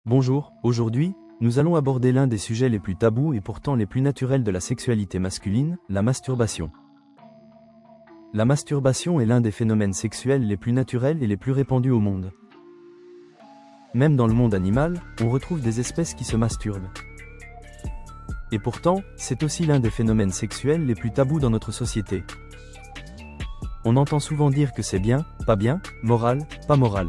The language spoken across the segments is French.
Bonjour, aujourd'hui, nous allons aborder l'un des sujets les plus tabous et pourtant les plus naturels de la sexualité masculine, la masturbation. La masturbation est l'un des phénomènes sexuels les plus naturels et les plus répandus au monde. Même dans le monde animal, on retrouve des espèces qui se masturbent. Et pourtant, c'est aussi l'un des phénomènes sexuels les plus tabous dans notre société. On entend souvent dire que c'est bien, moral, pas moral.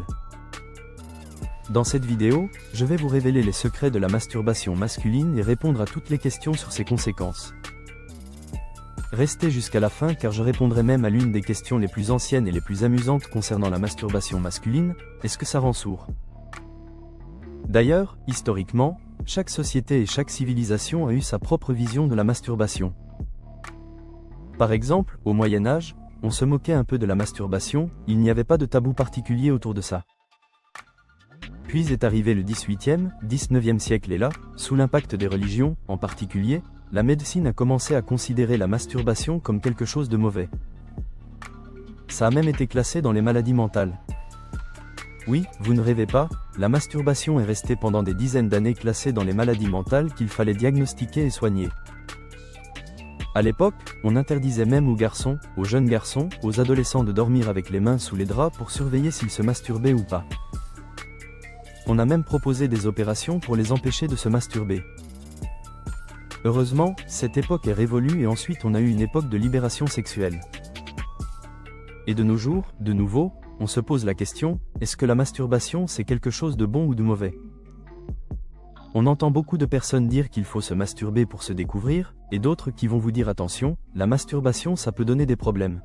Dans cette vidéo, je vais vous révéler les secrets de la masturbation masculine et répondre à toutes les questions sur ses conséquences. Restez jusqu'à la fin car je répondrai même à l'une des questions les plus anciennes et les plus amusantes concernant la masturbation masculine, est-ce que ça rend sourd ? D'ailleurs, historiquement, chaque société et chaque civilisation a eu sa propre vision de la masturbation. Par exemple, au Moyen-Âge, on se moquait un peu de la masturbation, il n'y avait pas de tabou particulier autour de ça. Puis est arrivé le XVIIIe, XIXe siècle et là, sous l'impact des religions, en particulier, la médecine a commencé à considérer la masturbation comme quelque chose de mauvais. Ça a même été classé dans les maladies mentales. Oui, vous ne rêvez pas, la masturbation est restée pendant des dizaines d'années classée dans les maladies mentales qu'il fallait diagnostiquer et soigner. À l'époque, on interdisait même aux garçons, aux jeunes garçons, aux adolescents de dormir avec les mains sous les draps pour surveiller s'ils se masturbaient ou pas. On a même proposé des opérations pour les empêcher de se masturber. Heureusement, cette époque est révolue et ensuite on a eu une époque de libération sexuelle. Et de nos jours, de nouveau, on se pose la question, est-ce que la masturbation c'est quelque chose de bon ou de mauvais ? On entend beaucoup de personnes dire qu'il faut se masturber pour se découvrir, et d'autres qui vont vous dire attention, la masturbation ça peut donner des problèmes.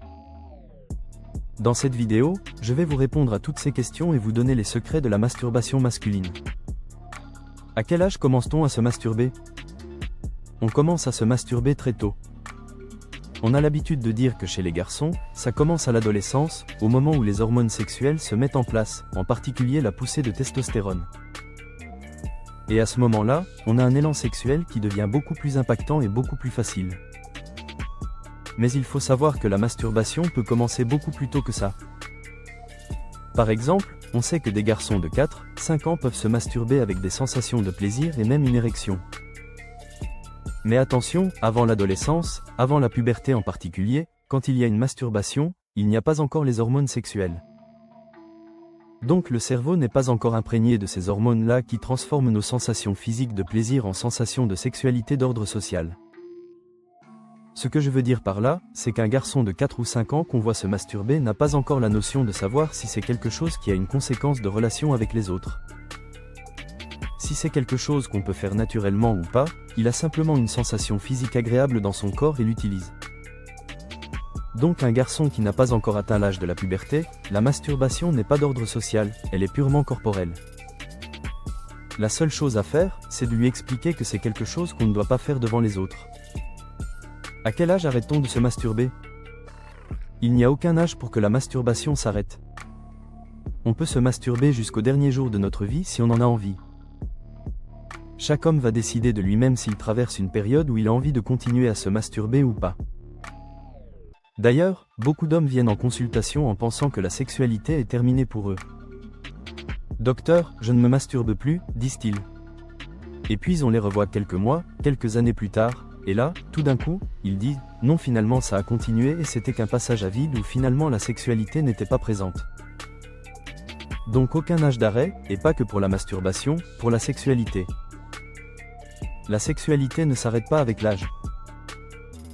Dans cette vidéo, je vais vous répondre à toutes ces questions et vous donner les secrets de la masturbation masculine. À quel âge commence-t-on à se masturber ? On commence à se masturber très tôt. On a l'habitude de dire que chez les garçons, ça commence à l'adolescence, au moment où les hormones sexuelles se mettent en place, en particulier la poussée de testostérone. Et à ce moment-là, on a un élan sexuel qui devient beaucoup plus impactant et beaucoup plus facile. Mais il faut savoir que la masturbation peut commencer beaucoup plus tôt que ça. Par exemple, on sait que des garçons de 4-5 ans peuvent se masturber avec des sensations de plaisir et même une érection. Mais attention, avant l'adolescence, avant la puberté en particulier, quand il y a une masturbation, il n'y a pas encore les hormones sexuelles. Donc le cerveau n'est pas encore imprégné de ces hormones-là qui transforment nos sensations physiques de plaisir en sensations de sexualité d'ordre social. Ce que je veux dire par là, c'est qu'un garçon de 4 ou 5 ans qu'on voit se masturber n'a pas encore la notion de savoir si c'est quelque chose qui a une conséquence de relation avec les autres. Si c'est quelque chose qu'on peut faire naturellement ou pas, il a simplement une sensation physique agréable dans son corps et l'utilise. Donc un garçon qui n'a pas encore atteint l'âge de la puberté, la masturbation n'est pas d'ordre social, elle est purement corporelle. La seule chose à faire, c'est de lui expliquer que c'est quelque chose qu'on ne doit pas faire devant les autres. À quel âge arrête-t-on de se masturber ? Il n'y a aucun âge pour que la masturbation s'arrête. On peut se masturber jusqu'au dernier jour de notre vie si on en a envie. Chaque homme va décider de lui-même s'il traverse une période où il a envie de continuer à se masturber ou pas. D'ailleurs, beaucoup d'hommes viennent en consultation en pensant que la sexualité est terminée pour eux. « Docteur, je ne me masturbe plus », disent-ils. Et puis on les revoit quelques mois, quelques années plus tard, et là, tout d'un coup, ils disent « Non, finalement ça a continué et c'était qu'un passage à vide où finalement la sexualité n'était pas présente. » Donc aucun âge d'arrêt, et pas que pour la masturbation, pour la sexualité. La sexualité ne s'arrête pas avec l'âge.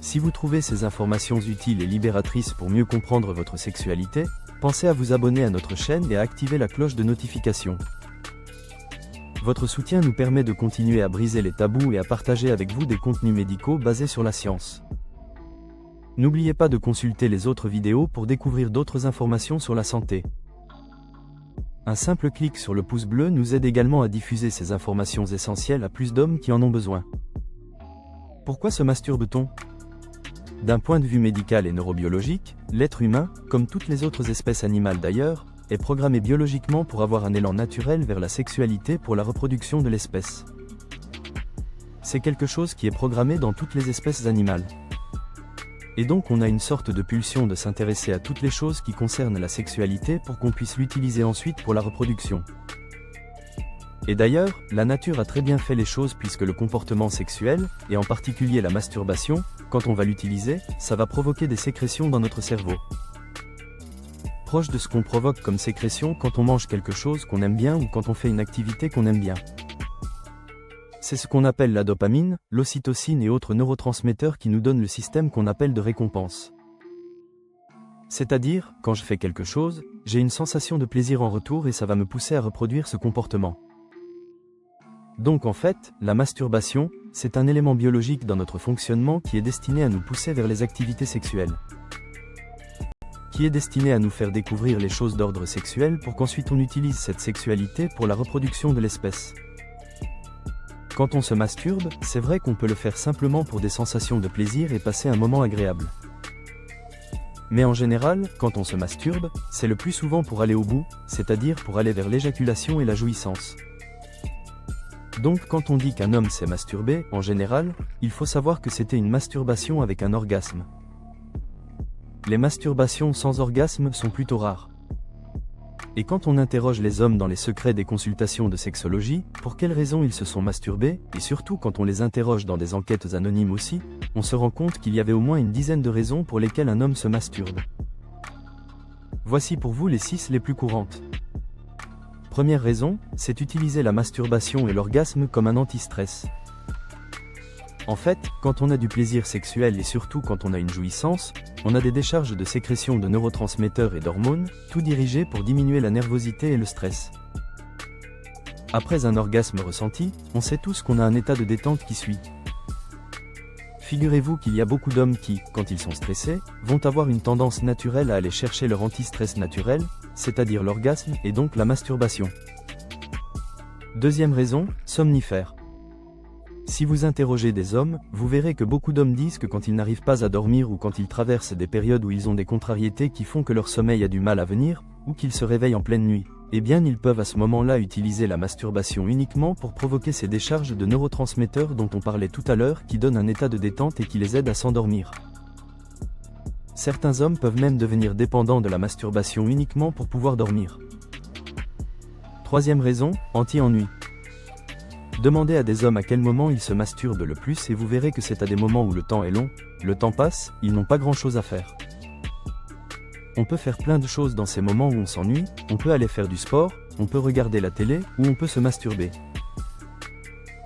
Si vous trouvez ces informations utiles et libératrices pour mieux comprendre votre sexualité, pensez à vous abonner à notre chaîne et à activer la cloche de notification. Votre soutien nous permet de continuer à briser les tabous et à partager avec vous des contenus médicaux basés sur la science. N'oubliez pas de consulter les autres vidéos pour découvrir d'autres informations sur la santé. Un simple clic sur le pouce bleu nous aide également à diffuser ces informations essentielles à plus d'hommes qui en ont besoin. Pourquoi se masturbe-t-on ? D'un point de vue médical et neurobiologique, l'être humain, comme toutes les autres espèces animales d'ailleurs, est programmé biologiquement pour avoir un élan naturel vers la sexualité pour la reproduction de l'espèce. C'est quelque chose qui est programmé dans toutes les espèces animales. Et donc on a une sorte de pulsion de s'intéresser à toutes les choses qui concernent la sexualité pour qu'on puisse l'utiliser ensuite pour la reproduction. Et d'ailleurs, la nature a très bien fait les choses puisque le comportement sexuel, et en particulier la masturbation, quand on va l'utiliser, ça va provoquer des sécrétions dans notre cerveau. Proche de ce qu'on provoque comme sécrétion quand on mange quelque chose qu'on aime bien ou quand on fait une activité qu'on aime bien. C'est ce qu'on appelle la dopamine, l'ocytocine et autres neurotransmetteurs qui nous donnent le système qu'on appelle de récompense. C'est-à-dire, quand je fais quelque chose, j'ai une sensation de plaisir en retour et ça va me pousser à reproduire ce comportement. Donc en fait, la masturbation, c'est un élément biologique dans notre fonctionnement qui est destiné à nous pousser vers les activités sexuelles. Qui est destiné à nous faire découvrir les choses d'ordre sexuel pour qu'ensuite on utilise cette sexualité pour la reproduction de l'espèce. Quand on se masturbe, c'est vrai qu'on peut le faire simplement pour des sensations de plaisir et passer un moment agréable. Mais en général, quand on se masturbe, c'est le plus souvent pour aller au bout, c'est-à-dire pour aller vers l'éjaculation et la jouissance. Donc quand on dit qu'un homme s'est masturbé, en général, il faut savoir que c'était une masturbation avec un orgasme. Les masturbations sans orgasme sont plutôt rares. Et quand on interroge les hommes dans les secrets des consultations de sexologie, pour quelles raisons ils se sont masturbés, et surtout quand on les interroge dans des enquêtes anonymes aussi, on se rend compte qu'il y avait au moins une dizaine de raisons pour lesquelles un homme se masturbe. Voici pour vous les 6 les plus courantes. Première raison, c'est utiliser la masturbation et l'orgasme comme un anti-stress. En fait, quand on a du plaisir sexuel et surtout quand on a une jouissance, on a des décharges de sécrétion de neurotransmetteurs et d'hormones, tout dirigé pour diminuer la nervosité et le stress. Après un orgasme ressenti, on sait tous qu'on a un état de détente qui suit. Figurez-vous qu'il y a beaucoup d'hommes qui, quand ils sont stressés, vont avoir une tendance naturelle à aller chercher leur anti-stress naturel, c'est-à-dire l'orgasme et donc la masturbation. Deuxième raison, somnifère. Si vous interrogez des hommes, vous verrez que beaucoup d'hommes disent que quand ils n'arrivent pas à dormir ou quand ils traversent des périodes où ils ont des contrariétés qui font que leur sommeil a du mal à venir, ou qu'ils se réveillent en pleine nuit, eh bien ils peuvent à ce moment-là utiliser la masturbation uniquement pour provoquer ces décharges de neurotransmetteurs dont on parlait tout à l'heure qui donnent un état de détente et qui les aident à s'endormir. Certains hommes peuvent même devenir dépendants de la masturbation uniquement pour pouvoir dormir. Troisième raison, anti-ennui. Demandez à des hommes à quel moment ils se masturbent le plus et vous verrez que c'est à des moments où le temps est long, le temps passe, ils n'ont pas grand-chose à faire. On peut faire plein de choses dans ces moments où on s'ennuie, on peut aller faire du sport, on peut regarder la télé, ou on peut se masturber.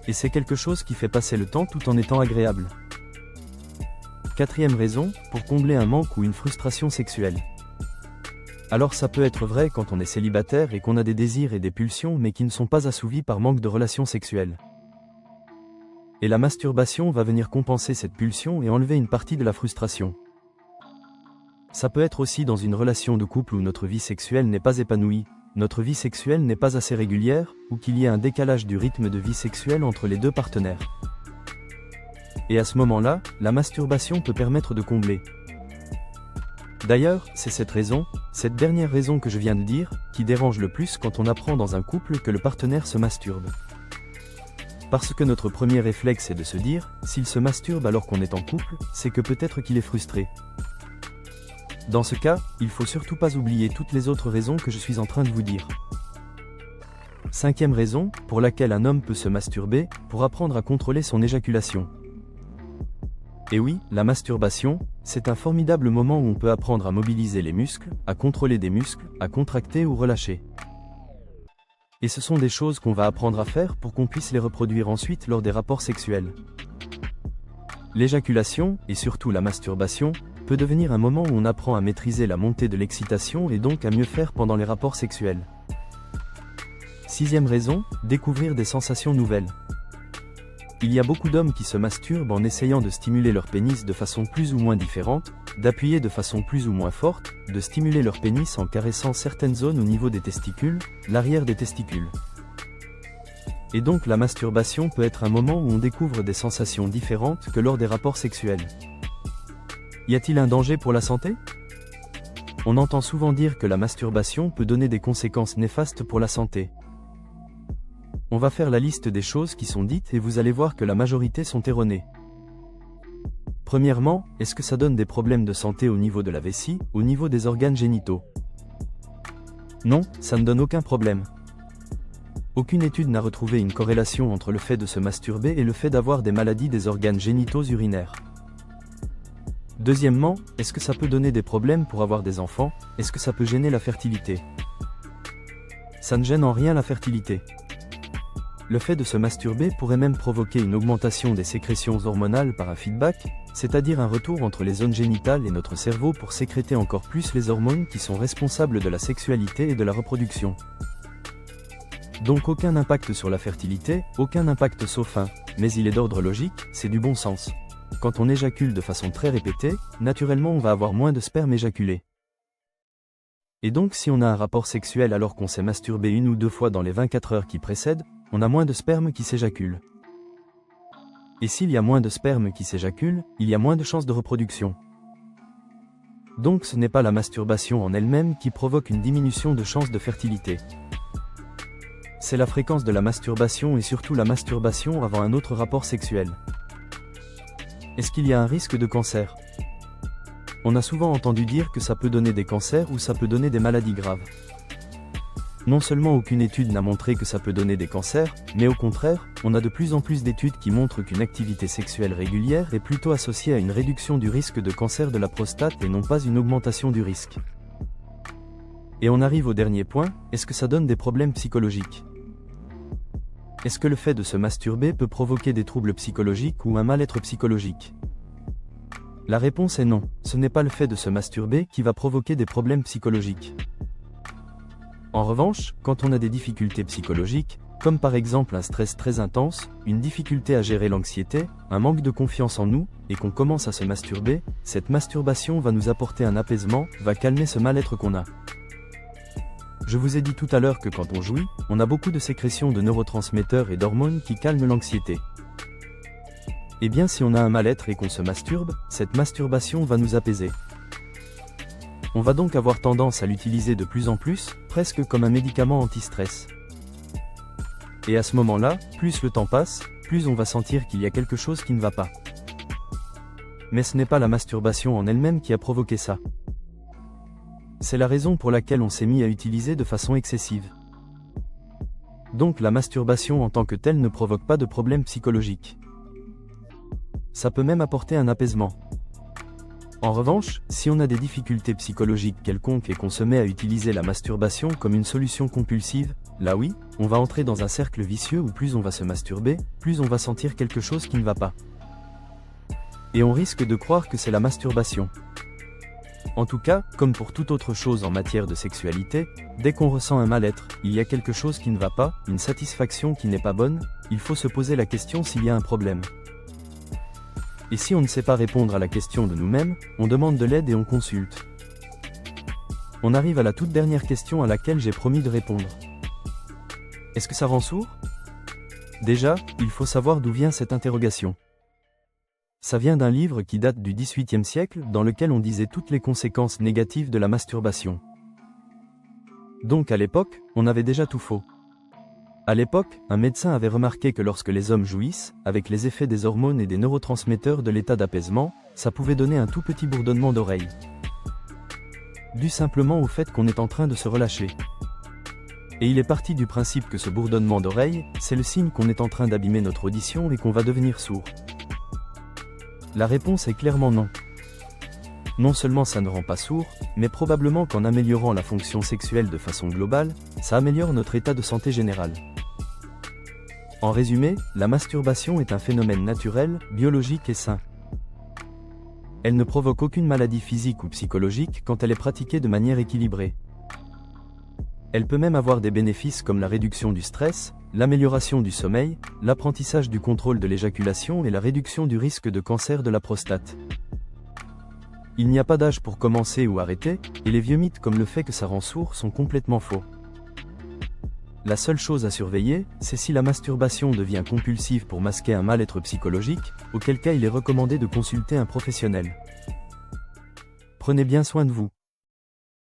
Et c'est quelque chose qui fait passer le temps tout en étant agréable. Quatrième raison, pour combler un manque ou une frustration sexuelle. Alors ça peut être vrai quand on est célibataire et qu'on a des désirs et des pulsions mais qui ne sont pas assouvis par manque de relations sexuelles. Et la masturbation va venir compenser cette pulsion et enlever une partie de la frustration. Ça peut être aussi dans une relation de couple où notre vie sexuelle n'est pas épanouie, notre vie sexuelle n'est pas assez régulière, ou qu'il y ait un décalage du rythme de vie sexuelle entre les deux partenaires. Et à ce moment-là, la masturbation peut permettre de combler. D'ailleurs, c'est cette dernière raison que je viens de dire, qui dérange le plus quand on apprend dans un couple que le partenaire se masturbe. Parce que notre premier réflexe est de se dire, s'il se masturbe alors qu'on est en couple, c'est que peut-être qu'il est frustré. Dans ce cas, il faut surtout pas oublier toutes les autres raisons que je suis en train de vous dire. Cinquième raison, pour laquelle un homme peut se masturber, pour apprendre à contrôler son éjaculation. Et oui, la masturbation, c'est un formidable moment où on peut apprendre à mobiliser les muscles, à contrôler des muscles, à contracter ou relâcher. Et ce sont des choses qu'on va apprendre à faire pour qu'on puisse les reproduire ensuite lors des rapports sexuels. L'éjaculation, et surtout la masturbation, peut devenir un moment où on apprend à maîtriser la montée de l'excitation et donc à mieux faire pendant les rapports sexuels. Sixième raison, découvrir des sensations nouvelles. Il y a beaucoup d'hommes qui se masturbent en essayant de stimuler leur pénis de façon plus ou moins différente, d'appuyer de façon plus ou moins forte, de stimuler leur pénis en caressant certaines zones au niveau des testicules, l'arrière des testicules. Et donc la masturbation peut être un moment où on découvre des sensations différentes que lors des rapports sexuels. Y a-t-il un danger pour la santé ? On entend souvent dire que la masturbation peut donner des conséquences néfastes pour la santé. On va faire la liste des choses qui sont dites et vous allez voir que la majorité sont erronées. Premièrement, est-ce que ça donne des problèmes de santé au niveau de la vessie, au niveau des organes génitaux ? Non, ça ne donne aucun problème. Aucune étude n'a retrouvé une corrélation entre le fait de se masturber et le fait d'avoir des maladies des organes génitaux urinaires. Deuxièmement, est-ce que ça peut donner des problèmes pour avoir des enfants? Est-ce que ça peut gêner la fertilité? Ça ne gêne en rien la fertilité. Le fait de se masturber pourrait même provoquer une augmentation des sécrétions hormonales par un feedback, c'est-à-dire un retour entre les zones génitales et notre cerveau pour sécréter encore plus les hormones qui sont responsables de la sexualité et de la reproduction. Donc aucun impact sur la fertilité, aucun impact sauf un, mais il est d'ordre logique, c'est du bon sens. Quand on éjacule de façon très répétée, naturellement on va avoir moins de sperme éjaculé. Et donc si on a un rapport sexuel alors qu'on s'est masturbé 1 ou 2 fois dans les 24 heures qui précèdent, on a moins de sperme qui s'éjacule. Et s'il y a moins de sperme qui s'éjacule, il y a moins de chances de reproduction. Donc ce n'est pas la masturbation en elle-même qui provoque une diminution de chances de fertilité. C'est la fréquence de la masturbation et surtout la masturbation avant un autre rapport sexuel. Est-ce qu'il y a un risque de cancer? On a souvent entendu dire que ça peut donner des cancers ou ça peut donner des maladies graves. Non seulement aucune étude n'a montré que ça peut donner des cancers, mais au contraire, on a de plus en plus d'études qui montrent qu'une activité sexuelle régulière est plutôt associée à une réduction du risque de cancer de la prostate et non pas une augmentation du risque. Et on arrive au dernier point, est-ce que ça donne des problèmes psychologiques? Est-ce que le fait de se masturber peut provoquer des troubles psychologiques ou un mal-être psychologique? La réponse est non, ce n'est pas le fait de se masturber qui va provoquer des problèmes psychologiques. En revanche, quand on a des difficultés psychologiques, comme par exemple un stress très intense, une difficulté à gérer l'anxiété, un manque de confiance en nous, et qu'on commence à se masturber, cette masturbation va nous apporter un apaisement, va calmer ce mal-être qu'on a. Je vous ai dit tout à l'heure que quand on jouit, on a beaucoup de sécrétions de neurotransmetteurs et d'hormones qui calment l'anxiété. Eh bien si on a un mal-être et qu'on se masturbe, cette masturbation va nous apaiser. On va donc avoir tendance à l'utiliser de plus en plus, presque comme un médicament anti-stress. Et à ce moment-là, plus le temps passe, plus on va sentir qu'il y a quelque chose qui ne va pas. Mais ce n'est pas la masturbation en elle-même qui a provoqué ça. C'est la raison pour laquelle on s'est mis à utiliser de façon excessive. Donc la masturbation en tant que telle ne provoque pas de problème psychologique. Ça peut même apporter un apaisement. En revanche, si on a des difficultés psychologiques quelconques et qu'on se met à utiliser la masturbation comme une solution compulsive, là oui, on va entrer dans un cercle vicieux où plus on va se masturber, plus on va sentir quelque chose qui ne va pas. Et on risque de croire que c'est la masturbation. En tout cas, comme pour toute autre chose en matière de sexualité, dès qu'on ressent un mal-être, il y a quelque chose qui ne va pas, une satisfaction qui n'est pas bonne, il faut se poser la question s'il y a un problème. Et si on ne sait pas répondre à la question de nous-mêmes, on demande de l'aide et on consulte. On arrive à la toute dernière question à laquelle j'ai promis de répondre. Est-ce que ça rend sourd? Déjà, il faut savoir d'où vient cette interrogation. Ça vient d'un livre qui date du XVIIIe siècle, dans lequel on disait toutes les conséquences négatives de la masturbation. Donc à l'époque, on avait déjà tout faux. À l'époque, un médecin avait remarqué que lorsque les hommes jouissent, avec les effets des hormones et des neurotransmetteurs de l'état d'apaisement, ça pouvait donner un tout petit bourdonnement d'oreille. Dû simplement au fait qu'on est en train de se relâcher. Et il est parti du principe que ce bourdonnement d'oreille, c'est le signe qu'on est en train d'abîmer notre audition et qu'on va devenir sourd. La réponse est clairement non. Non seulement ça ne rend pas sourd, mais probablement qu'en améliorant la fonction sexuelle de façon globale, ça améliore notre état de santé général. En résumé, la masturbation est un phénomène naturel, biologique et sain. Elle ne provoque aucune maladie physique ou psychologique quand elle est pratiquée de manière équilibrée. Elle peut même avoir des bénéfices comme la réduction du stress, l'amélioration du sommeil, l'apprentissage du contrôle de l'éjaculation et la réduction du risque de cancer de la prostate. Il n'y a pas d'âge pour commencer ou arrêter, et les vieux mythes comme le fait que ça rend sourd sont complètement faux. La seule chose à surveiller, c'est si la masturbation devient compulsive pour masquer un mal-être psychologique, auquel cas il est recommandé de consulter un professionnel. Prenez bien soin de vous.